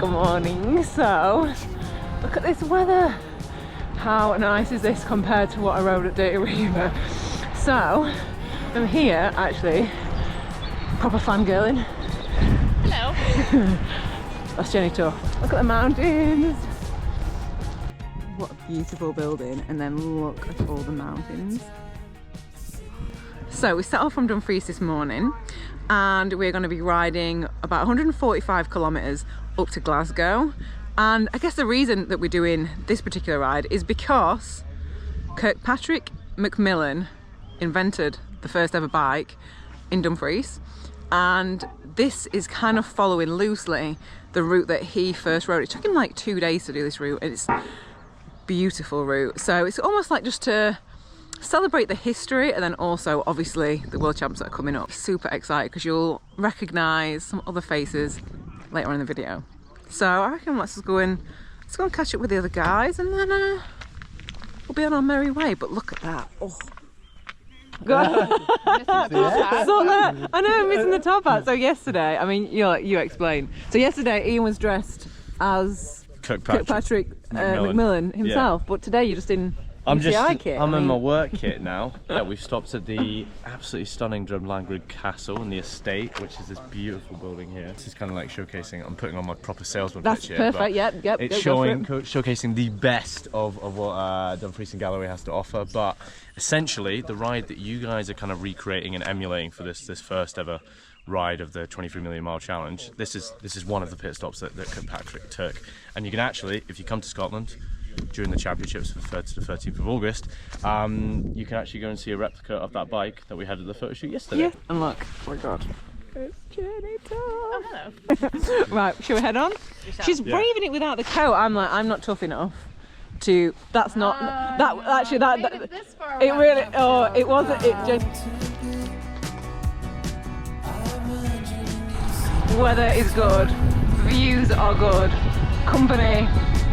Good morning. So, look at this weather. How nice is this compared to what I rode at Dirty River? So, I'm here actually, proper fangirling. Hello. That's Jenny Tuff. Look at the mountains. What a beautiful building, and then look at all the mountains. So we set off from Dumfries this morning and we're going to be riding about 145 kilometres up to Glasgow. And I guess the reason that we're doing this particular ride is because Kirkpatrick Macmillan invented the first ever bike in Dumfries, and this is kind of following loosely the route that he first rode. It took him like 2 days to do this route, and it's a beautiful route. So it's almost like just to celebrate the history, and then also obviously the world champs that are coming up. Super excited because you'll recognise some other faces later on in the video. So I reckon let's go and catch up with the other guys, and then we'll be on our merry way. But look at that. Oh God. So that, I know I'm missing the top hat. So yesterday, I mean, you explain. So yesterday Ian was dressed as Kirkpatrick Macmillan himself, but today you're just in UCI kit. I'm in my work kit now. Yeah, we've stopped at the absolutely stunning Drumlangrud Castle and the estate, which is this beautiful building here. This is kind of like showcasing, I'm putting on my proper salesman pitch here. That's perfect, yep. It's showcasing the best of what Dumfries and Galloway has to offer, but essentially the ride that you guys are kind of recreating and emulating for this first ever ride of the 23 million mile challenge. This is one of the pit stops that Kirkpatrick took, and you can actually, if you come to Scotland during the championships from the 3rd to the 13th of August, you can actually go and see a replica of that bike that we had at the photo shoot yesterday. Yeah, and look, oh my God, it's Jenny Tuff. Oh, hello. Right, shall we head on? She's braving it without the coat. I'm like, I'm not tough enough to. That's not that actually that. It really. Oh, it wasn't. It just. Weather is good. Views are good. Company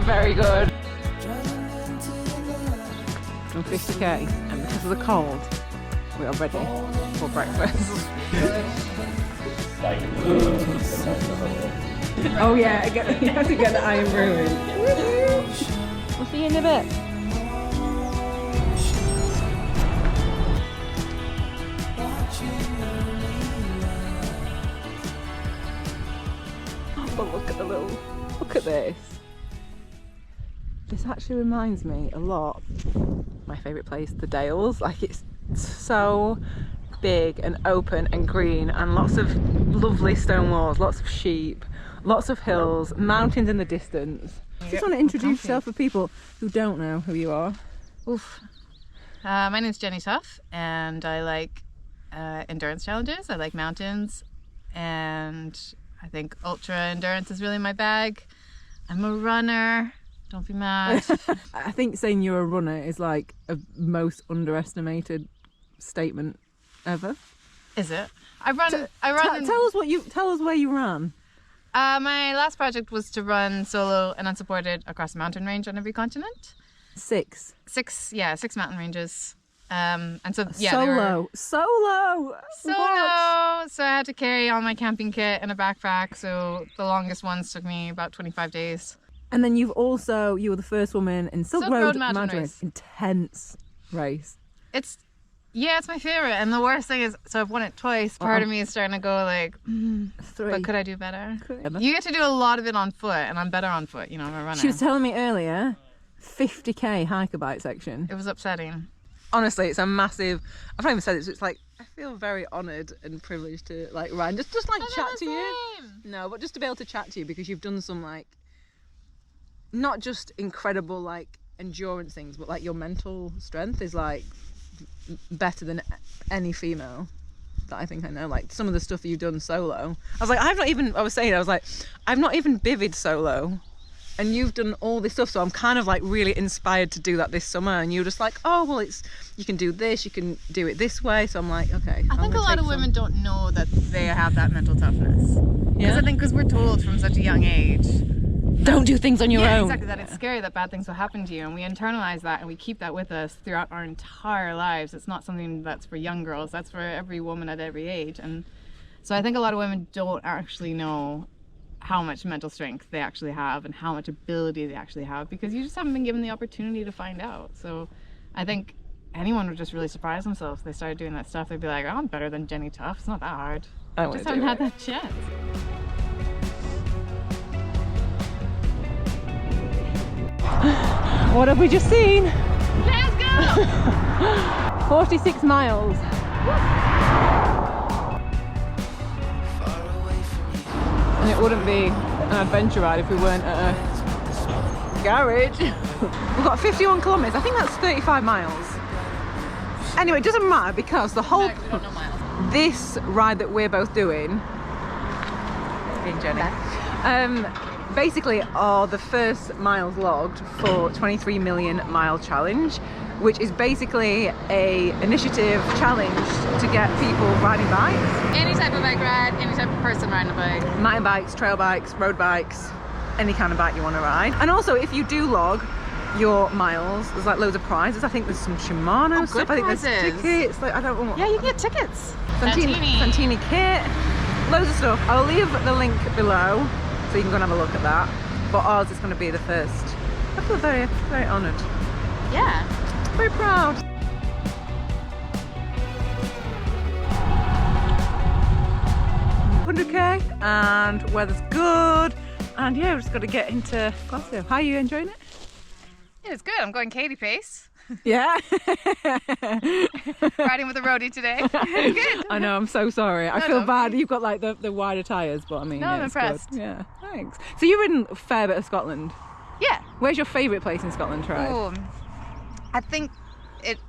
very good. 50k, and because of the cold, we are ready for breakfast. Oh yeah, you have to get the iron brewing. We'll see you in a bit. But look at this. This actually reminds me a lot of my favourite place, the Dales. Like, it's so big and open and green, and lots of lovely stone walls, lots of sheep, lots of hills, mountains in the distance. Just want to introduce yourself for people who don't know who you are. Oof. My name's Jenny Tuff, and I like endurance challenges. I like mountains, and I think ultra endurance is really my bag. I'm a runner. Don't be mad. I think saying you're a runner is like a most underestimated statement ever. Is it? I run. Tell us where you ran. My last project was to run solo and unsupported across a mountain range on every continent. Six mountain ranges. And so yeah, solo. What? So I had to carry all my camping kit in a backpack. So the longest ones took me about 25 days. And then you were the first woman in Silk Road Mountain Race. Intense race. It's my favorite. And the worst thing is, so I've won it twice. Part of me is starting to go like, but could I do better? You get to do a lot of it on foot, and I'm better on foot. I'm a runner. She was telling me earlier, 50k hiker bike section. It was upsetting. Honestly, it's a massive. I've not even said it. So it's like I feel very honoured and privileged to like run, just like chat to you. No, but just to be able to chat to you because you've done some like. Not just incredible like endurance things, but like your mental strength is like better than any female that I think I know. Like some of the stuff you've done solo, I was like, I've not even bivvied solo, and you've done all this stuff, so I'm kind of like really inspired to do that this summer. And you're just like, oh well, you can do this, you can do it this way. So I'm like, okay. I think a lot of women don't know that they have that mental toughness. Yeah. Because we're told from such a young age. Don't do things on your own. Exactly, that it's scary that bad things will happen to you, and we internalize that and we keep that with us throughout our entire lives. It's not something that's for young girls, that's for every woman at every age. And so I think a lot of women don't actually know how much mental strength they actually have and how much ability they actually have, because you just haven't been given the opportunity to find out. So I think anyone would just really surprise themselves if they started doing that stuff. They'd be like, oh, I'm better than Jenny Tuff. It's not that hard. I just haven't had that chance. What have we just seen? Glasgow! 46 miles. And it wouldn't be an adventure ride if we weren't at a garage. We've got 51 kilometres. I think that's 35 miles. Anyway, it doesn't matter because the whole... This ride that we're both doing... Being Jenny. Basically are the first miles logged for 23 million mile challenge, which is basically a initiative challenge to get people riding bikes. Any type of bike ride, any type of person riding a bike. Mountain bikes, trail bikes, road bikes, any kind of bike you want to ride. And also if you do log your miles, there's like loads of prizes. I think there's some Shimano stuff. I think there's tickets. Like, I don't know. Yeah, you can get tickets. Santini kit, loads of stuff. I'll leave the link below so you can go and have a look at that. But ours is going to be the first. I feel very, very honoured. Yeah. Very proud. $100k and weather's good. And yeah, we've just got to get into Glasgow. How are you enjoying it? Yeah, it's good. I'm going Katie pace. Yeah. Riding with a roadie today. Good. I know, I'm so sorry. I feel bad. You've got like the wider tyres, but I mean, no, yeah, I'm impressed. Good. Yeah, thanks. So you've ridden a fair bit of Scotland. Yeah. Where's your favourite place in Scotland to ride? Ooh, I think it's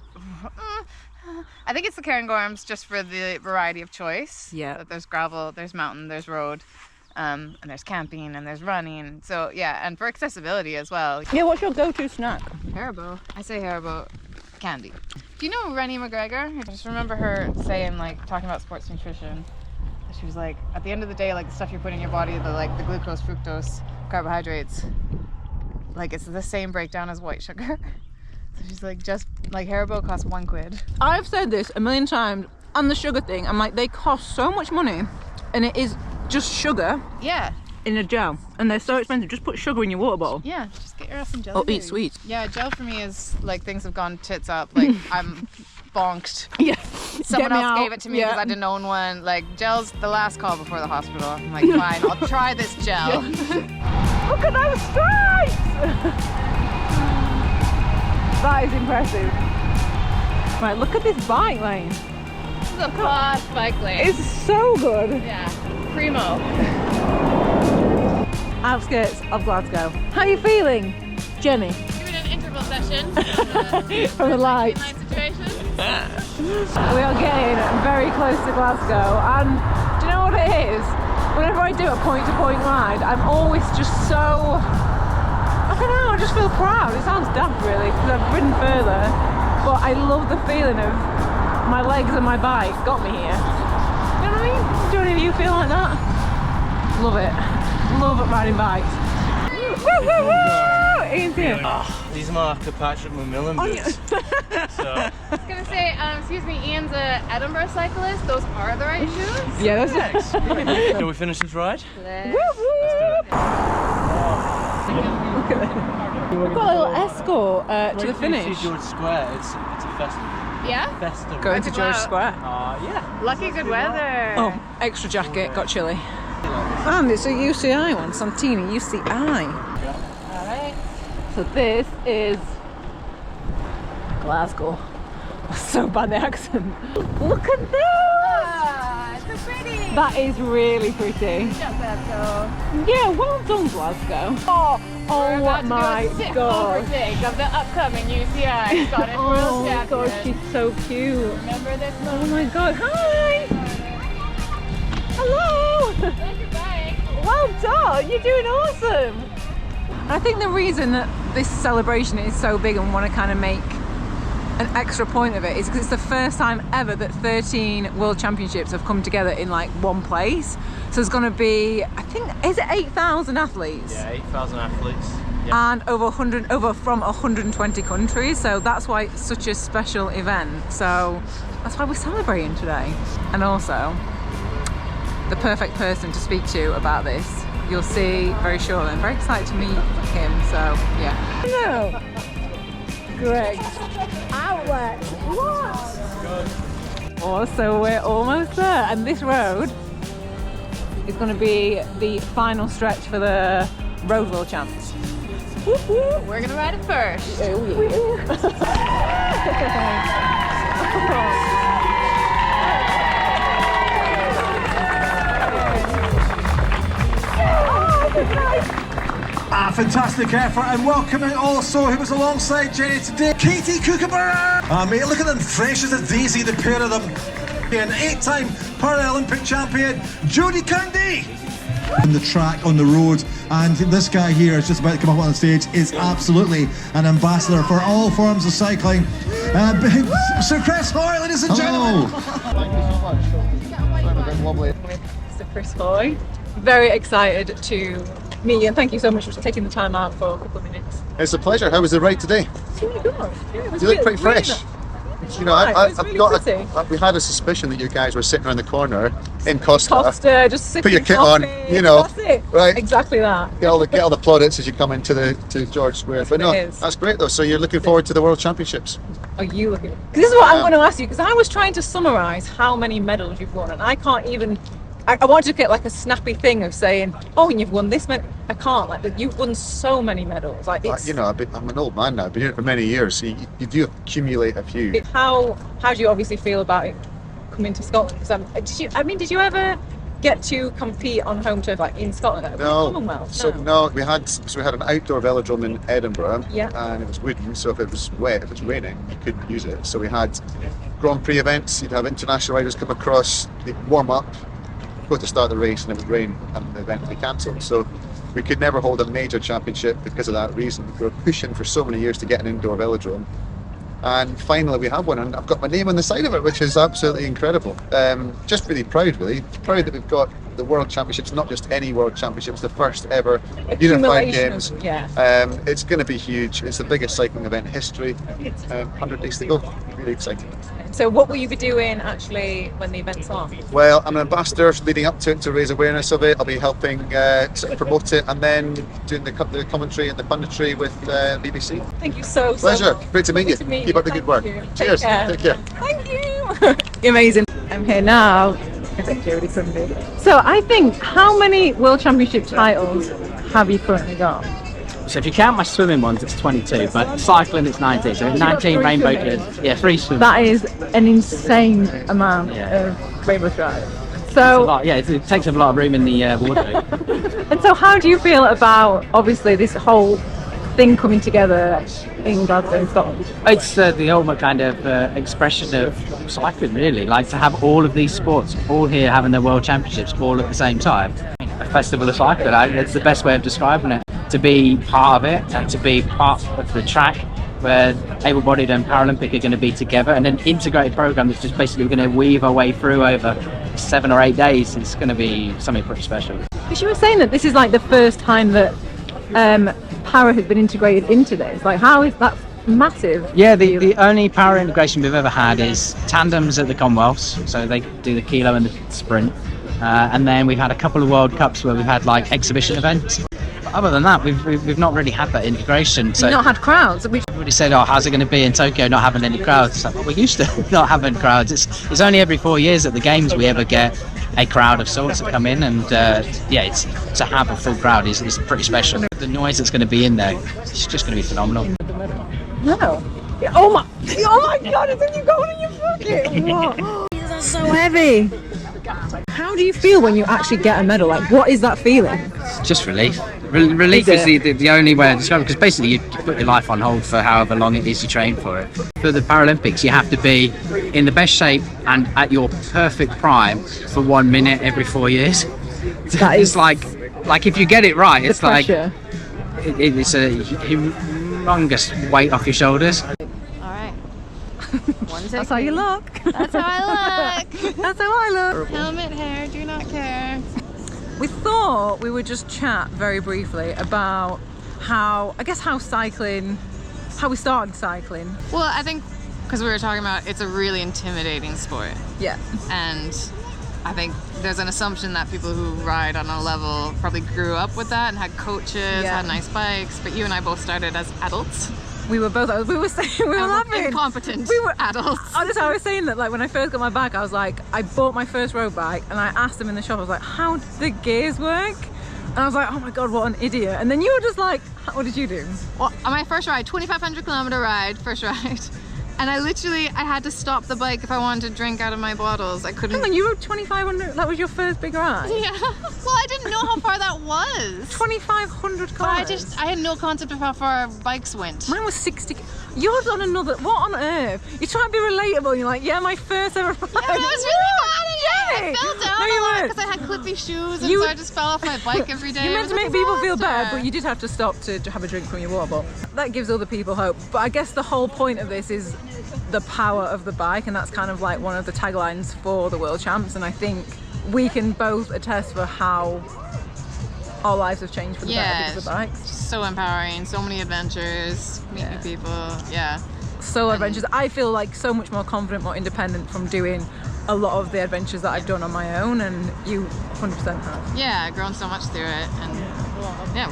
the Cairngorms, just for the variety of choice. Yeah. There's gravel, there's mountain, there's road. And there's camping and there's running, so yeah, and for accessibility as well. Yeah, what's your go-to snack? Haribo. I say Haribo candy. Do you know Rennie McGregor? I just remember her saying, like, talking about sports nutrition. She was like, at the end of the day, like the stuff you put in your body, the glucose, fructose, carbohydrates, like it's the same breakdown as white sugar. So she's like, just like Haribo costs £1. I've said this a million times on the sugar thing. I'm like, they cost so much money, and it is just sugar. Yeah. In a gel, and they're so expensive. Just put sugar in your water bottle. Yeah, just get yourself some jelly. Oh, eat sweets. Yeah, gel for me is like things have gone tits up. Like I'm bonked. Yeah. Someone else gave it to me because I didn't own one. Like gel's the last call before the hospital. I'm like, fine, I'll try this gel. Look at those stripes! That is impressive. Right, look at this bike lane. This is a fast bike lane. It's so good. Yeah, primo. Outskirts of Glasgow. How are you feeling, Jenny? Doing an interval session From the lights. situation. We are getting very close to Glasgow, and do you know what it is? Whenever I do a point-to-point ride, I'm always just so, I don't know, I just feel proud. It sounds daft really, because I've ridden further, but I love the feeling of my legs and my bike got me here. You know what I mean? Do any of you feel like that? Love it. Love riding bikes. Woo, woo, woo! Ian's here. Oh, these are my Kirkpatrick Macmillan boots. So. I was gonna say, excuse me, Ian's a Edinburgh cyclist. Those are the right shoes? Yeah, those are. Can we finish this ride? Woo, woo! Look at that. We've got a little escort to the finish. See George Square. It's a festival. Yeah? Festival. Going to George Square. Yeah. Lucky good weather. Oh, extra jacket, got chilly. And it's a UCI one, Santini UCI. Alright. So this is Glasgow. So bad the accent. Look at this! Ah, it's so pretty. That is really pretty. Yeah, well done Glasgow. Oh my god. Overtake of the upcoming UCI Scottish World Oh my god, she's so cute. Remember this Oh moment? my god, hi! Hello! That's your bike. Well done, you're doing awesome! I think the reason that this celebration is so big and want to kind of make an extra point of it is because it's the first time ever that 13 World Championships have come together in like one place. So there's going to be, I think, is it 8,000 athletes? Yeah, 8,000 athletes. Yeah. And over from 120 countries, so that's why it's such a special event. So that's why we're celebrating today. And also, the perfect person to speak to about this you'll see very shortly. I'm very excited to meet him, so yeah. Hello, Greg. Outlet. What? Oh, so we're almost there, and this road is going to be the final stretch for the Road World Champs. We're gonna ride it first. Oh yeah. Fantastic effort, and welcoming also who was alongside Jenny today, Katie Kookaburra. Mate, look at them, fresh as a daisy, the pair of them. An 8-time Paralympic champion, Jodie Cundy. On the track, on the road, and this guy here is just about to come up on the stage, is absolutely an ambassador for all forms of cycling. Sir Chris Hoy, ladies and gentlemen. Thank you so much. I'm a bit wobbly. Mr. Chris Hoy, very excited to meet you, and thank you so much for taking the time out for a couple of minutes. It's a pleasure. How was the ride today? It's really good. Yeah, it was You look really, pretty really fresh. nice. You know, Right, I've it's really got pretty. we had a suspicion that you guys were sitting around the corner in Costa. Costa, just sipping Put your kit on, coffee. you know, That's it. right? Exactly that. Get all the plaudits as you come into to George Square. But no, it is. that's great though. So you're looking forward to the World Championships? Are you looking? Because this is what I'm going to ask you, because I was trying to summarise how many medals you've won, and I can't even. I wanted to get like a snappy thing of saying, oh, and you've won this medal. I can't. Like, you've won so many medals. Like, it's, You know, I'm an old man now. I've been here for many years. So you do accumulate a few. How do you obviously feel about it coming to Scotland? Because did you ever get to compete on home turf, like in Scotland? Like, No. Commonwealth? So no, we had an outdoor velodrome in Edinburgh, Yeah. and it was wooden. So if it was wet, if it's raining, you couldn't use it. So we had Grand Prix events. You'd have international riders come across, they'd warm up, go to start the race, and it would rain, and the event would be cancelled. So we could never hold a major championship because of that reason. We were pushing for so many years to get an indoor velodrome. And finally we have one, and I've got my name on the side of it, which is absolutely incredible. Just really proud that we've got the World Championships, not just any World Championships, the first ever Unified Accumulation Games. of- yeah. It's going to be huge. It's the biggest cycling event in history. 100 days to go. Really exciting. So what will you be doing actually when the event's on? Well, I'm an ambassador leading up to it to raise awareness of it. I'll be helping sort of promote it, and then doing the commentary and the punditry with BBC. Thank you so Pleasure. much. Great to meet you. Good to meet Keep up the good work. Thank you. Cheers. Take care. Thank you. Amazing. I'm here now. So I think, how many World Championship titles have you currently got? So if you count my swimming ones, it's 22, but cycling it's 19. So 19 three rainbow swimming? trips. Yeah, 3 swimming. That is an insane amount Yeah. of rainbow stripes. It's a So, lot. Yeah, it takes up a lot of room in the wardrobe. and so how do you feel about obviously this whole thing coming together in Glasgow, in Scotland? It's the ultimate kind of expression of cycling, really. Like to have all of these sports all here having their world championships all at the same time. A festival of cycling. It's the best way of describing it. To be part of it and to be part of the track where able-bodied and Paralympic are going to be together, and an integrated program that's just basically going to weave our way through over 7 or 8 days. It's going to be something pretty special. Because you were saying that this is like the first time that para has been integrated into this. Like, how is that massive? Yeah, the only power integration we've ever had is tandems at the Commonwealths, so they do the kilo and the sprint, and then we've had a couple of World Cups where we've had like exhibition events. But other than that, we've not really had that integration. So You've not had crowds. everybody said, "Oh, how's it going to be in Tokyo not having any crowds?" It's like, well, we're used to not having crowds. It's only every 4 years at the games we ever get a crowd of sorts that come in, and it's to have a full crowd is pretty special. The noise that's going to be in there, it's just going to be phenomenal. No. Oh my God! It's in you going in your pocket. What? That's so heavy. How do you feel when you actually get a medal? Like, what is that feeling? Just relief. Relief is the only way to describe it, because basically you put your life on hold for however long it is you train for it. For the Paralympics, you have to be in the best shape and at your perfect prime for 1 minute every 4 years. That It's is like if you get it right, it's like pressure. it's a humongous weight off your shoulders. All right. One second. That's how you look. That's how I look. That's how I look. Helmet hair, do not care. We thought we would just chat very briefly about how we started cycling. Well, I think because we were talking about it's a really intimidating sport, Yeah. and I think there's an assumption that people who ride on a level probably grew up with that and had coaches, had nice bikes, but you and I both started as adults. We were both, we were saying, we were laughing. Incompetent adults. Honestly, I was saying that like when I first got my bike, I was like, I bought my first road bike and I asked them in the shop, I was like, how do the gears work? And I was like, oh my God, what an idiot. And then you were just like, what did you do? Well, on my first ride, 2,500 kilometer ride, first ride. And I had to stop the bike if I wanted to drink out of my bottles. I couldn't. Hang on, you rode 2,500, that was your first big ride? Yeah. Well, I didn't know how far that was. 2,500 kilometers. I had no concept of how far bikes went. Mine was 60. Yours on another, what on earth? You're trying to be relatable, you're like, yeah, my first ever ride. Yeah, I was really bad at it. I fell down a lot because I had clippy shoes, and so I just fell off my bike every day. You meant to make people feel bad, but you did have to stop to have a drink from your water bottle. That gives other people hope. But I guess the whole point of this is the power of the bike, and that's kind of like one of the taglines for the World Champs, and I think we can both attest for how our lives have changed for the better because of the bikes. So empowering, so many adventures, meeting people, So adventures. I feel like so much more confident, more independent from doing a lot of the adventures that I've done on my own, and you 100% have. Yeah, I've grown so much through it, and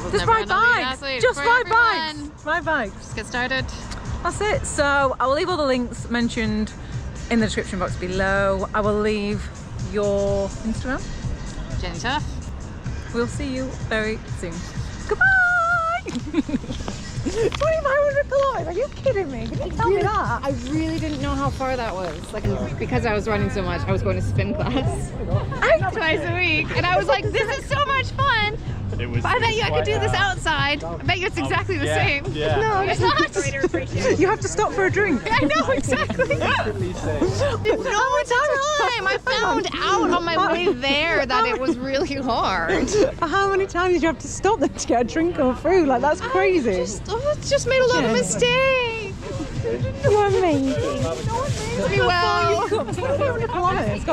we'll just never ride bikes. Just ride bikes. Ride bikes. Just get started. That's it. So I will leave all the links mentioned in the description box below. I will leave your Instagram. Jenny Tuff. We'll see you very soon. Goodbye! 2,500 kilometers, are you kidding me? Did you tell me that? I really didn't know how far that was. Like, because I was running so much, I was going to spin class twice a week. And I was like, this is so much fun. But I bet you I could do this outside. I bet you it's exactly the same. Yeah. No, it's not. You have to stop for a drink. I know, exactly. No time. I found out on my way there that it was really hard. How many times did you have to stop then to get a drink or food? Like, that's crazy. I just made a lot of mistakes. You're amazing. Well, You've got 2,500 kilometers.